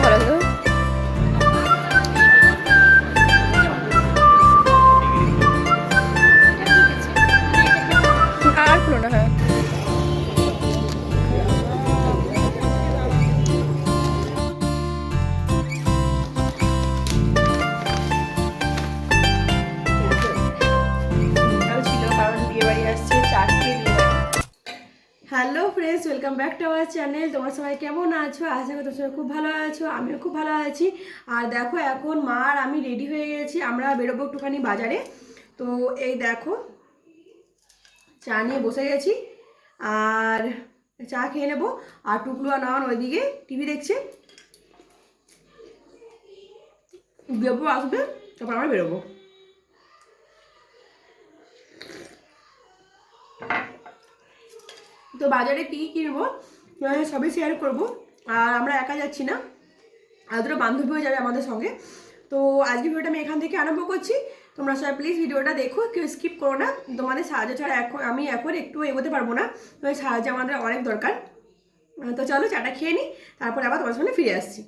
ভালো আছে। আর খুলো না। হ্যাঁ ছিল, কারণ বিয়ে বাড়ি আসছে 4টে বিয়ে বাড়ি। Hello friends, welcome back to our channel. তোমার সবাই কেমন আছো? আশা করি তোমরা খুব ভালো আছো, আমিও খুব ভালো আছি। আর দেখো এখন মা আর আমি রেডি হয়ে গেছি, আমরা বেরোবো একটুখানি বাজারে। তো এই দেখো চা নিয়ে বসে গেছি, আর চা খেয়ে নেবো। আর টুকলু আর নাওয়ান ওইদিকে টিভি দেখছে, বেরোবো আসবে, তারপর আমরা বেরোবো। তো বাজারে কী কী কিনবো সবই শেয়ার করবো। আর আমরা একা যাচ্ছি না, আর দুটো বান্ধবীও যাবে আমাদের সঙ্গে। তো আজকে ভিডিওটা আমি এখান থেকে আরম্ভ করছি। তোমরা সবাই প্লিজ ভিডিওটা দেখো, কেউ স্কিপ করো না। তোমাদের সাহায্য ছাড়া আমি এখন একটু এগোতে পারবো না, তোমাদের সাহায্য আমাদের অনেক দরকার। তো চলো চাটা খেয়ে নিই, তারপরে আবার তোমার সামনে ফিরে আসছি।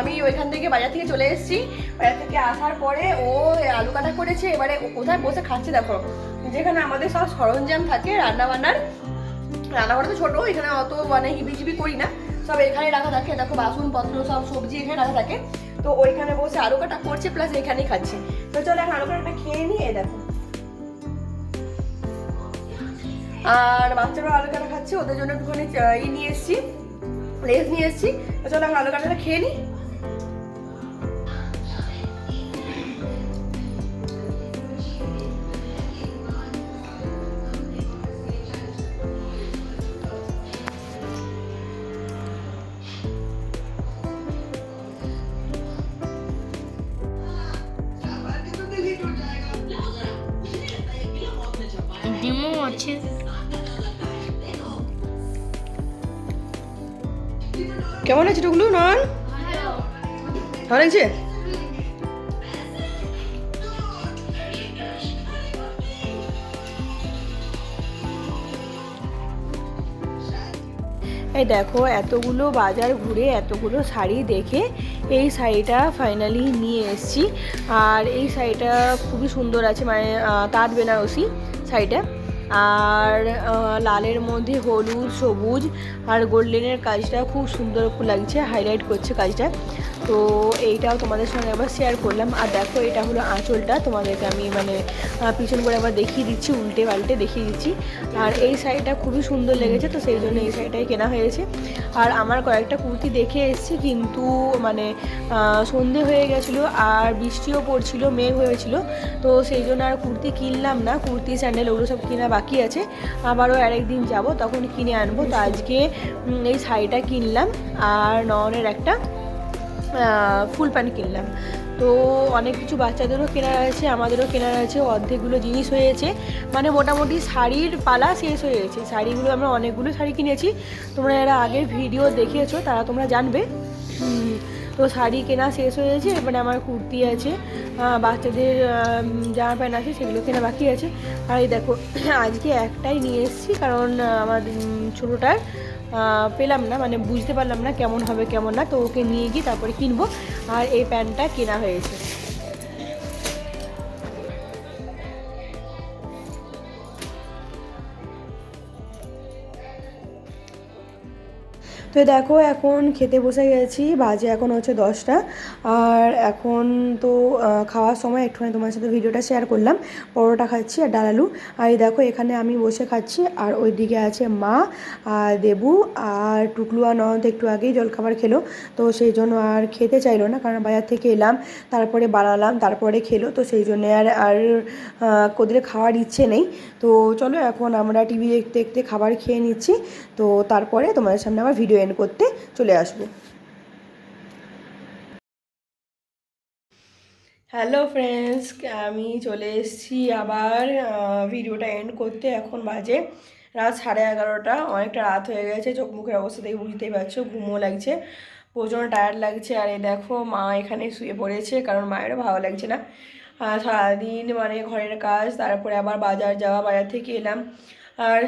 আমি ওইখান থেকে বাজার থেকে চলে এসেছি। বাজার থেকে আসার পরে ও আলু কাটা করেছে, এবারে ও কোথায় বসে খাচ্ছে দেখো, যেখানে আমাদের সব সরঞ্জাম থাকে রান্নাবান্নার। রান্নাঘরটা তো ছোটো, এখানে অত মানে হিবিজিবি করি না, সব এখানে রাখা থাকে। দেখো বাসনপত্র সব সবজি এখানে রাখা থাকে, তো ওইখানে বসে আলু কাটা করছে প্লাস এখানেই খাচ্ছি। তো চলো এখন আলু কাটাটা খেয়ে নিয়ে দেখো। আর বাচ্চারা আলু কাটা খাচ্ছে, ওদের জন্য একটুখানি নিয়ে এসেছি, লেস নিয়ে এসেছি। তো চলো এখন আলু কাটাটা খেয়ে নিই। ডিমও আছে। কেমন আছে টুকলু? নন ভালো লাগছে? এই দেখো এতগুলো বাজার ঘুরে এতগুলো শাড়ি দেখে এই শাড়িটা ফাইনালি নিয়ে এসেছি। আর এই শাড়িটা খুবই সুন্দর আছে, মানে তাঁত বেনারসি শাড়িটা। আর লালের মধ্যে হলুদ সবুজ আর গোল্ডেনের কাজটা খুব সুন্দর লাগছে, হাইলাইট করছে কাজটা। তো এইটাও তোমাদের সঙ্গে আবার শেয়ার করলাম। আর দেখো এটা হলো আঁচলটা, তোমাদেরকে আমি মানে পিছন করে আবার দেখিয়ে দিচ্ছি, উল্টে পাল্টে দেখিয়ে দিচ্ছি। আর এই শাড়িটা খুবই সুন্দর লেগেছে, তো সেই জন্য এই শাড়িটাই কেনা হয়েছে। আর আমার কয়েকটা কুর্তি দেখে এসেছি, কিন্তু মানে সন্ধে হয়ে গেছিলো আর বৃষ্টিও পড়ছিল, মেঘ হয়েছিল, তো সেই জন্য আর কুর্তি কিনলাম না। কুর্তি স্যান্ডেল ওগুলো সব কেনা বাকি আছে, আবারও আরেকদিন যাব তখন কিনে আনবো। তো আজকে এই শাড়িটা কিনলাম আর নয়নের একটা ফুল প্যান্ট কিনলাম। তো অনেক কিছু বাচ্চাদেরও কেনার আছে, আমাদেরও কেনার আছে, অর্ধেকগুলো জিনিস হয়েছে, মানে মোটামুটি শাড়ির পালা শেষ হয়ে গেছে। শাড়িগুলো আমরা অনেকগুলো শাড়ি কিনেছি, তোমরা এরা আগের ভিডিও দেখেছো তারা তোমরা জানবে। তো শাড়ি কেনা শেষ হয়েছে, এবারে আমার কুর্তি আছে, বাচ্চাদের জামা প্যান্ট আছে, সেগুলো কেনা বাকি আছে। আর এই দেখো আজকে একটাই নিয়ে এসেছি, কারণ আমার ছোটোটার পেলাম না, মানে বুঝতে পারলাম না কেমন হবে কেমন না, তো ওকে নিয়ে গিয়ে তারপরে কিনবো। আর এই প্যান্টটা কেনা হয়েছে। তো দেখো এখন খেতে বসে গেছি, বাজে এখন হচ্ছে 10টা। আর এখন তো খাওয়ার সময় একটুখানি তোমার সাথে ভিডিওটা শেয়ার করলাম। পরোটা খাচ্ছি আর ডাল আলু। আর এই দেখো এখানে আমি বসে খাচ্ছি, আর ওইদিকে আছে মা আর দেবু আর টুকলু আর ননদ একটু আগেই জলখাবার খেলো, তো সেই জন্য আর খেতে চাইলো না, কারণ বাজার থেকে এলাম তারপরে বানালাম তারপরে খেলো, তো সেই জন্যে আর ওদের খাওয়ার ইচ্ছে নেই। তো চলো এখন আমরা টিভি দেখতে দেখতে খাবার খেয়ে নিচ্ছি, তো তারপরে তোমাদের সামনে আবার ভিডিও এন্ড করতে চলে আসবো। হ্যালো ফ্রেন্ডস, আমি চলে এসেছি আবার ভিডিওটা এন্ড করতে। এখন বাজে রাত 11:30, অনেকটা রাত হয়ে গেছে। চোখ মুখের অবস্থা দেখে বুঝতেই পারছো, ঘুমও লাগছে, প্রচণ্ড টায়ার্ড লাগছে। আর এই দেখো মা এখানে শুয়ে পড়েছে, কারণ মায়েরও ভালো লাগছে না। সারাদিন মানে ঘরের কাজ, তারপরে আবার বাজার যাওয়া, বাজার থেকে এলাম। আর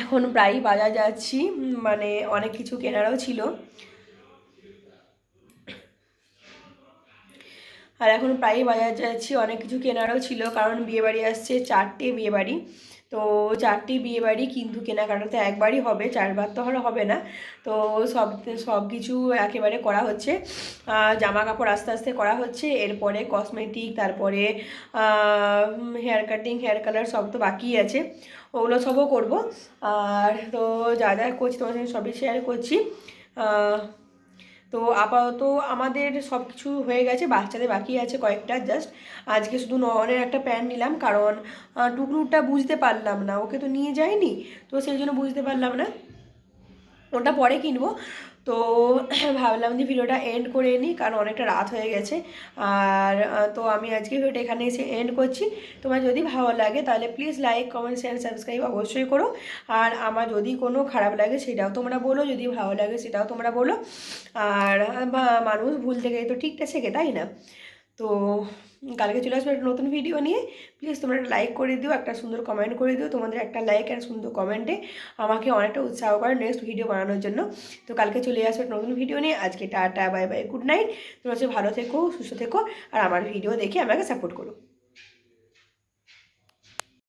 এখন প্রায়ই বাজার যাচ্ছি, মানে অনেক কিছু কেনারও ছিল। আর এখন প্রায়ই বাজার যাচ্ছি, অনেক কিছু কেনারও ছিল, কারণ বিয়েবাড়ি আসছে, 4টে বিয়েবাড়ি। তো 4টে বিয়েবাড়ি, কিন্তু কেনাকাটা তো একবারই হবে, 4বার তো আর হবে না। তো সব কিছু একেবারে করা হচ্ছে, জামা কাপড় আস্তে আস্তে করা হচ্ছে, এরপরে কসমেটিক, তারপরে হেয়ার কাটিং, হেয়ার কালার সব তো বাকি আছে, ওগুলো সবও করবো। আর তো যা যা করছি তোমার সঙ্গে সবই শেয়ার করছি। তো আপাতত আমাদের সব কিছু হয়ে গেছে, বাচ্চাদের বাকি আছে কয়েকটা জাস্ট। আজকে শুধু নয়নের একটা প্যান্ট নিলাম, কারণ টুকরুটা বুঝতে পারলাম না, ওকে তো নিয়ে যায়নি, তো সেই জন্য বুঝতে পারলাম না, ওটা পরে কিনবো। তো ভাবলাম যে ভিডিওটা এন্ড করে নিই, কারণ অনেকটা রাত হয়ে গেছে। আর তো আমি আজকে ভিডিওটা এখানে এসে এন্ড করছি। তোমার যদি ভালো লাগে তাহলে please like comment share subscribe অবশ্যই করো। আর আমার যদি কোনো খারাপ লাগে সেটাও তোমরা বলো, যদি ভালো লাগে সেটাও তোমরা বলো। আর মানুষ ভুল থেকে তো ঠিকটা শেখে, তাই না? তো কালকে চলে আসবো একটা নতুন ভিডিও নিয়ে। প্লিজ তোমরা একটা লাইক করে দিও, একটা সুন্দর কমেন্ট করে দিও। তোমাদের একটা লাইক আর সুন্দর কমেন্টে আমাকে অনেকটা উৎসাহ করে নেক্সট ভিডিও বানানোর জন্য। তো কালকে চলে আসবো একটা নতুন ভিডিও নিয়ে। আজকে tata, bye bye, good night. তোমরা হচ্ছে ভালো থেকো, সুস্থ থেকো, আর আমার ভিডিও দেখে আমাকে সাপোর্ট করো।